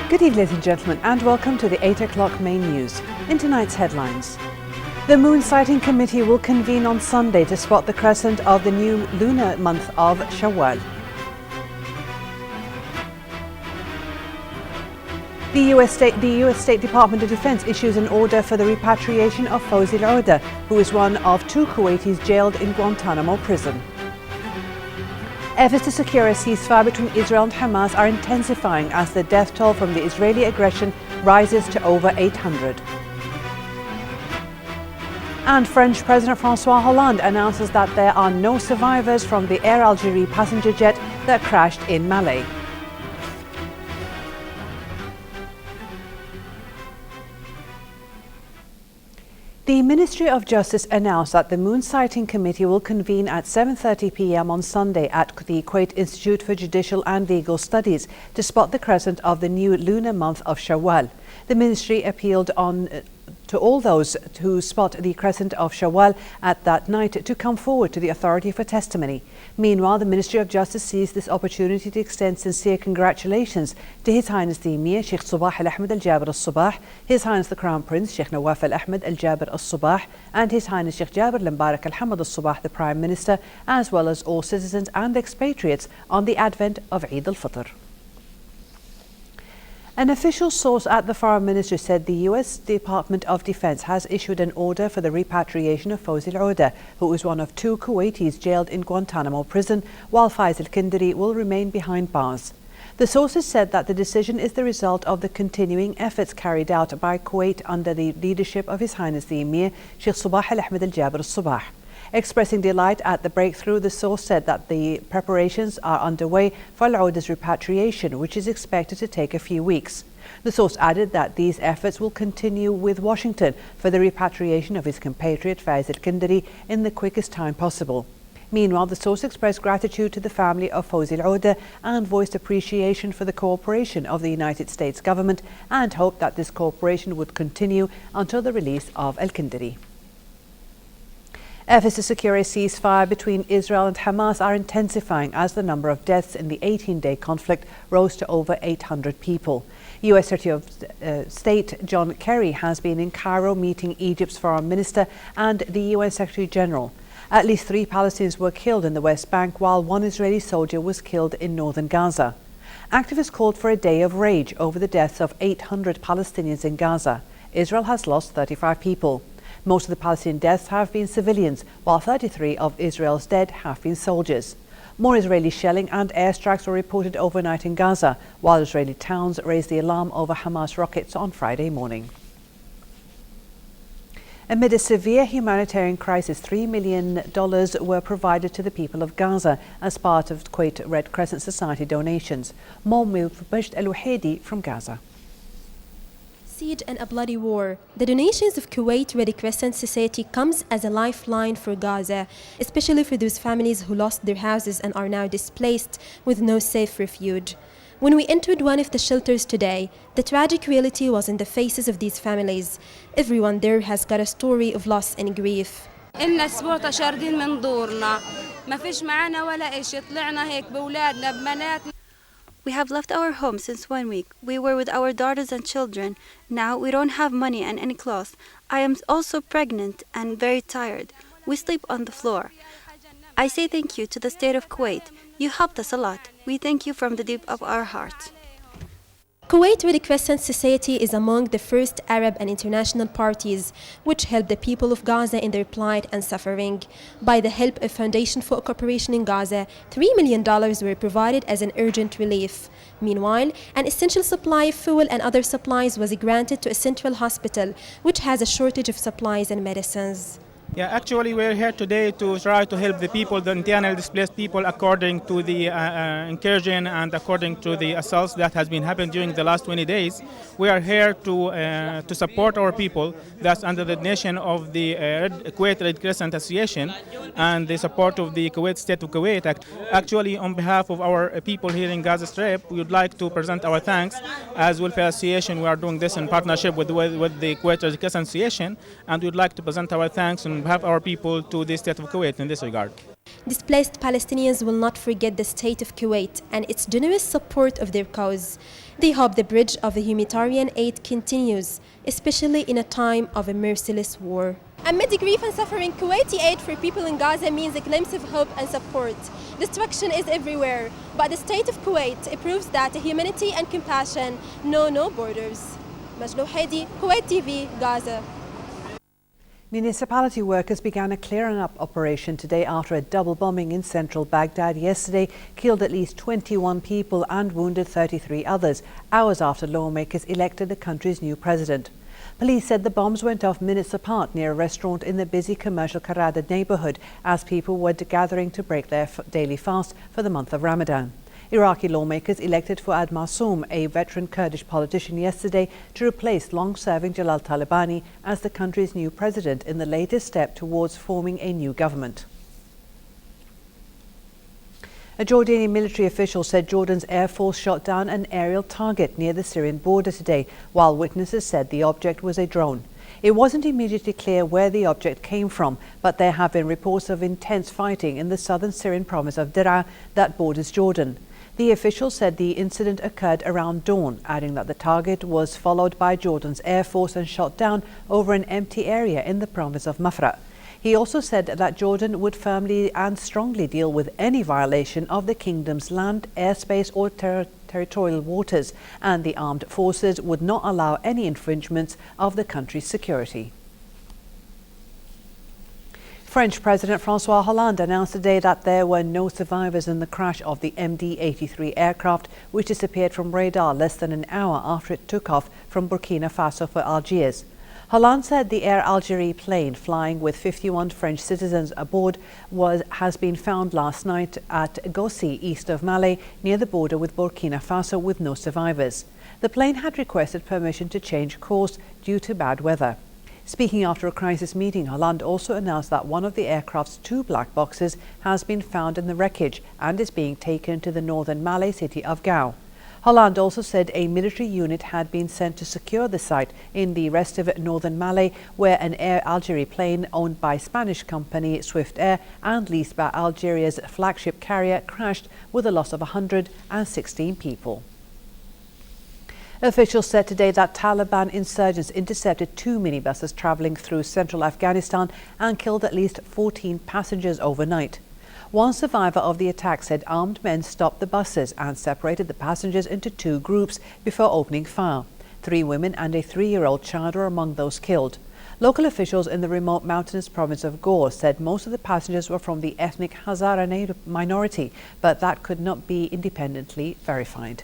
Good evening, ladies and gentlemen, and welcome to the 8 o'clock main news. In tonight's headlines, the Moon Sighting Committee will convene on Sunday to spot the crescent of the new lunar month of Shawwal. The US State Department of Defense issues an order for the repatriation of Fawzi al-Uda, who is one of 2 Kuwaitis jailed in Guantanamo prison. Efforts to secure a ceasefire between Israel and Hamas are intensifying as the death toll from the Israeli aggression rises to over 800. And French President François Hollande announces that there are no survivors from the Air Algérie passenger jet that crashed in Malé. The Ministry of Justice announced that the Moon Sighting Committee will convene at 7:30 p.m. on Sunday at the Kuwait Institute for Judicial and Legal Studies to spot the crescent of the new lunar month of Shawwal. The ministry appealed to all those who spot the crescent of Shawwal at that night to come forward to the authority for testimony. Meanwhile, the Ministry of Justice seized this opportunity to extend sincere congratulations to His Highness the Emir Sheikh Sabah Al-Ahmed Al-Jaber Al-Sabah, His Highness the Crown Prince Sheikh Nawaf Al-Ahmed Al-Jaber Al-Sabah, and His Highness Sheikh Jaber Al-Mbarak Al-Hamad Al-Sabah, the Prime Minister, as well as all citizens and expatriates on the advent of Eid al-Fitr. An official source at the Foreign Ministry said the US Department of Defense has issued an order for the repatriation of Fawzi al-Uda, who was one of 2 Kuwaitis jailed in Guantanamo prison, while Faiz al-Kindari will remain behind bars. The sources said that the decision is the result of the continuing efforts carried out by Kuwait under the leadership of His Highness the Emir Sheikh Sabah Al-Ahmed Al-Jaber Al-Sabah. Expressing delight at the breakthrough, the source said that the preparations are underway for al-Uda's repatriation, which is expected to take a few weeks. The source added that these efforts will continue with Washington for the repatriation of his compatriot Faiz al-Kindari in the quickest time possible. Meanwhile, the source expressed gratitude to the family of Fawzi al-Uda and voiced appreciation for the cooperation of the United States government and hoped that this cooperation would continue until the release of al-Kindari. Efforts to secure a ceasefire between Israel and Hamas are intensifying as the number of deaths in the 18-day conflict rose to over 800 people. US Secretary of State John Kerry has been in Cairo meeting Egypt's Foreign Minister and the UN Secretary General. At least 3 Palestinians were killed in the West Bank, while 1 Israeli soldier was killed in northern Gaza. Activists called for a day of rage over the deaths of 800 Palestinians in Gaza. Israel has lost 35 people. Most of the Palestinian deaths have been civilians, while 33 of Israel's dead have been soldiers. More Israeli shelling and airstrikes were reported overnight in Gaza, while Israeli towns raised the alarm over Hamas rockets on Friday morning. Amid a severe humanitarian crisis, $3 million were provided to the people of Gaza as part of Kuwait Red Crescent Society donations. More with Majd Al-Wahidi from Gaza. Siege and a bloody war. The donations of Kuwait Red Crescent Society comes as a lifeline for Gaza, especially for those families who lost their houses and are now displaced with no safe refuge. When we entered one of the shelters today, the tragic reality was in the faces of these families. Everyone there has got a story of loss and grief. إلنا أسبوع تشاردين من دورنا ما فيش معنا ولا إشي طلعنا هيك بأولادنا ببناتنا. We have left our home since 1 week. We were with our daughters and children. Now we don't have money and any clothes. I am also pregnant and very tired. We sleep on the floor. I say thank you to the State of Kuwait. You helped us a lot. We thank you from the deep of our hearts. Kuwait Red Crescent Society is among the first Arab and international parties which help the people of Gaza in their plight and suffering. By the help of Foundation for Cooperation in Gaza, $3 million were provided as an urgent relief. Meanwhile, an essential supply of fuel and other supplies was granted to a central hospital, which has a shortage of supplies and medicines. Yeah, actually we're here today to try to help the people, the internally displaced people, according to the incursion and according to the assaults that has been happening during the last 20 days. We are here to support our people. That's under the nation of the Kuwait Red Crescent Association and the support of the Kuwait State of Kuwait. Actually, on behalf of our people here in Gaza Strip, we would like to present our thanks. As Welfare Association, we are doing this in partnership with the Kuwait Red Crescent Association, and we would like to present our thanks on behalf of our people to the State of Kuwait in this regard. Displaced Palestinians will not forget the State of Kuwait and its generous support of their cause. They hope the bridge of the humanitarian aid continues, especially in a time of a merciless war. Amid grief and suffering, Kuwaiti aid for people in Gaza means a glimpse of hope and support. Destruction is everywhere, but the state of Kuwait proves that humanity and compassion know no borders. Majlou Haidi, Kuwait TV, Gaza. Municipality workers began a clearing up operation today after a double bombing in central Baghdad yesterday killed at least 21 people and wounded 33 others, hours after lawmakers elected the country's new president. Police said the bombs went off minutes apart near a restaurant in the busy commercial Karada neighborhood as people were gathering to break their daily fast for the month of Ramadan. Iraqi lawmakers elected Fuad Massoum, a veteran Kurdish politician, yesterday to replace long-serving Jalal Talabani as the country's new president in the latest step towards forming a new government. A Jordanian military official said Jordan's Air Force shot down an aerial target near the Syrian border today, while witnesses said the object was a drone. It wasn't immediately clear where the object came from, but there have been reports of intense fighting in the southern Syrian province of Daraa that borders Jordan. The official said the incident occurred around dawn, adding that the target was followed by Jordan's Air Force and shot down over an empty area in the province of Mafra. He also said that Jordan would firmly and strongly deal with any violation of the kingdom's land, airspace or territorial waters, and the armed forces would not allow any infringements of the country's security. French President François Hollande announced today that there were no survivors in the crash of the MD-83 aircraft, which disappeared from radar less than an hour after it took off from Burkina Faso for Algiers. Hollande said the Air Algérie plane flying with 51 French citizens aboard has been found last night at Gossi, east of Malé, near the border with Burkina Faso, with no survivors. The plane had requested permission to change course due to bad weather. Speaking after a crisis meeting, Hollande also announced that one of the aircraft's 2 black boxes has been found in the wreckage and is being taken to the northern Malay city of Gao. Hollande also said a military unit had been sent to secure the site in the rest of northern Malay, where an Air Algérie plane owned by Spanish company Swift Air and leased by Algeria's flagship carrier crashed with a loss of 116 people. Officials said today that Taliban insurgents intercepted 2 minibuses travelling through central Afghanistan and killed at least 14 passengers overnight. One survivor of the attack said armed men stopped the buses and separated the passengers into 2 groups before opening fire. 3 women and a 3-year-old child were among those killed. Local officials in the remote mountainous province of Ghor said most of the passengers were from the ethnic Hazara minority, but that could not be independently verified.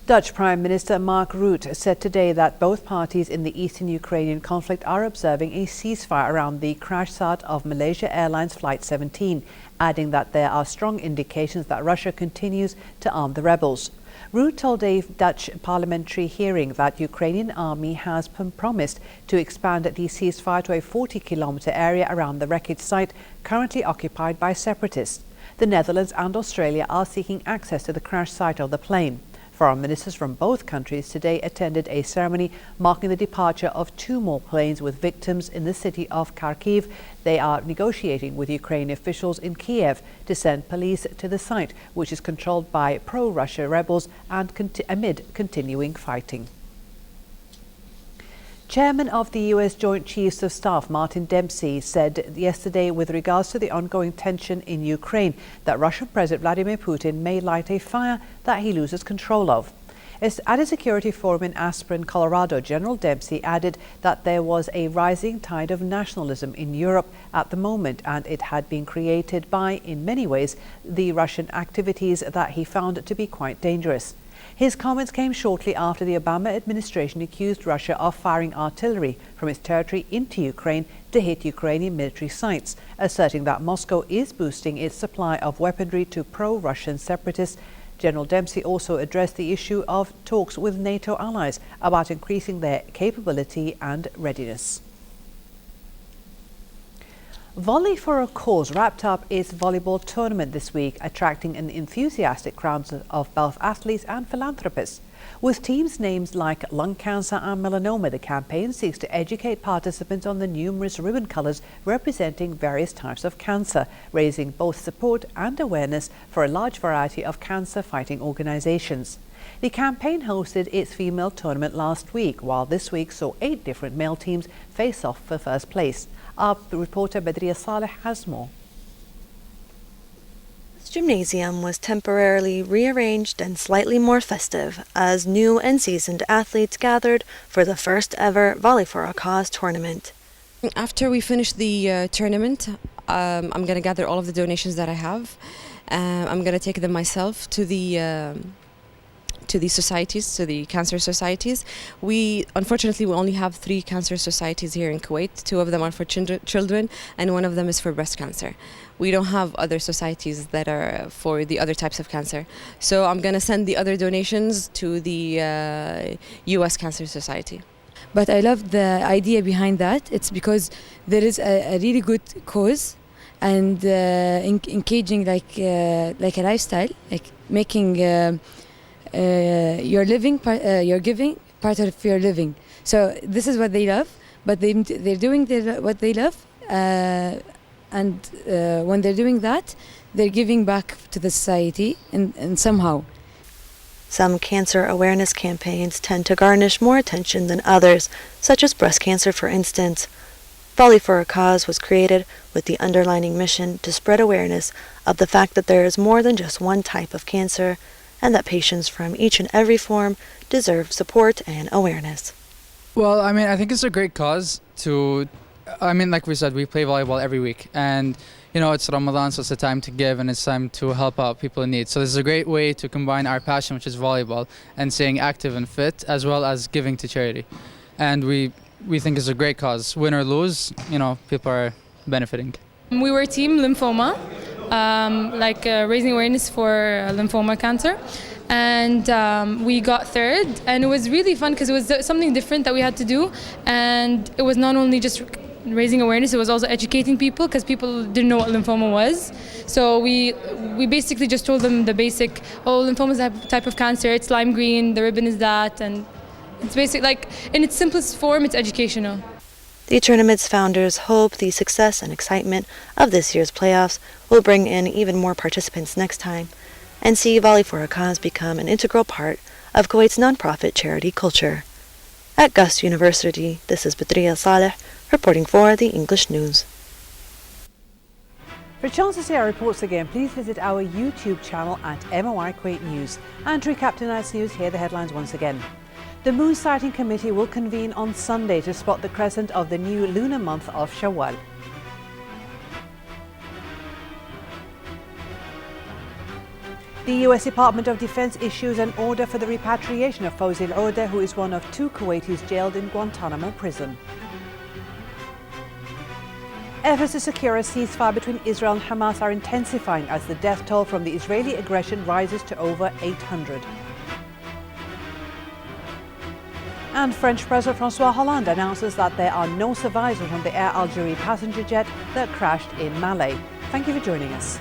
Dutch Prime Minister Mark Rutte said today that both parties in the eastern Ukrainian conflict are observing a ceasefire around the crash site of Malaysia Airlines Flight 17, adding that there are strong indications that Russia continues to arm the rebels. Rutte told a Dutch parliamentary hearing that Ukrainian army has promised to expand the ceasefire to a 40-kilometre area around the wreckage site currently occupied by separatists. The Netherlands and Australia are seeking access to the crash site of the plane. Foreign ministers from both countries today attended a ceremony marking the departure of 2 more planes with victims in the city of Kharkiv. They are negotiating with Ukrainian officials in Kiev to send police to the site, which is controlled by pro-Russia rebels and amid continuing fighting. Chairman of the U.S. Joint Chiefs of Staff Martin Dempsey said yesterday with regards to the ongoing tension in Ukraine that Russian President Vladimir Putin may light a fire that he loses control of. At a security forum in Aspen, Colorado, General Dempsey added that there was a rising tide of nationalism in Europe at the moment, and it had been created by, in many ways, the Russian activities that he found to be quite dangerous. His comments came shortly after the Obama administration accused Russia of firing artillery from its territory into Ukraine to hit Ukrainian military sites, asserting that Moscow is boosting its supply of weaponry to pro-Russian separatists. General Dempsey also addressed the issue of talks with NATO allies about increasing their capability and readiness. Volley for a Cause wrapped up its volleyball tournament this week, attracting an enthusiastic crowd of both athletes and philanthropists. With teams names like lung cancer and melanoma, the campaign seeks to educate participants on the numerous ribbon colours representing various types of cancer, raising both support and awareness for a large variety of cancer-fighting organisations. The campaign hosted its female tournament last week, while this week saw 8 different male teams face off for first place. Our reporter Badriya Saleh has more. This gymnasium was temporarily rearranged and slightly more festive as new and seasoned athletes gathered for the first ever Volley for a Cause tournament. After we finish the tournament, I'm going to gather all of the donations that I have. I'm going to take them myself to the societies, to the cancer societies. Unfortunately, we only have 3 cancer societies here in Kuwait. 2 of them are for children and 1 of them is for breast cancer. We don't have other societies that are for the other types of cancer. So I'm going to send the other donations to the US Cancer Society. But I love the idea behind that. It's because there is a really good cause and engaging like a lifestyle, like making your living, your giving part of your living. So this is what they love, but they're doing what they love, and when they're doing that, they're giving back to the society and somehow. Some cancer awareness campaigns tend to garnish more attention than others, such as breast cancer, for instance. Volley for a Cause was created with the underlining mission to spread awareness of the fact that there is more than just one type of cancer, and that patients from each and every form deserve support and awareness. Well, I think it's a great cause like we said, we play volleyball every week, and it's Ramadan, so it's a time to give and it's time to help out people in need. So this is a great way to combine our passion, which is volleyball, and staying active and fit, as well as giving to charity. And we think it's a great cause. Win or lose, people are benefiting. We were team lymphoma, raising awareness for lymphoma cancer, and we got 3rd, and it was really fun because it was something different that we had to do, and it was not only just raising awareness, it was also educating people because people didn't know what lymphoma was. So we basically just told them the basic, lymphoma is a type of cancer, it's lime green, the ribbon is that, and it's basically in its simplest form, it's educational. The tournament's founders hope the success and excitement of this year's playoffs will bring in even more participants next time and see Volley for a Cause become an integral part of Kuwait's nonprofit charity culture. At Gust University, this is Badriya Saleh reporting for the English News. For a chance to see our reports again, please visit our YouTube channel at MOI Kuwait News. And to recap tonight's news, here are the headlines once again. The Moon Sighting Committee will convene on Sunday to spot the crescent of the new lunar month of Shawwal. The US Department of Defense issues an order for the repatriation of Fawzi al-Orda, who is one of 2 Kuwaitis jailed in Guantanamo prison. Efforts to secure a ceasefire between Israel and Hamas are intensifying as the death toll from the Israeli aggression rises to over 800. And French President François Hollande announces that there are no survivors from the Air Algérie passenger jet that crashed in Malé. Thank you for joining us.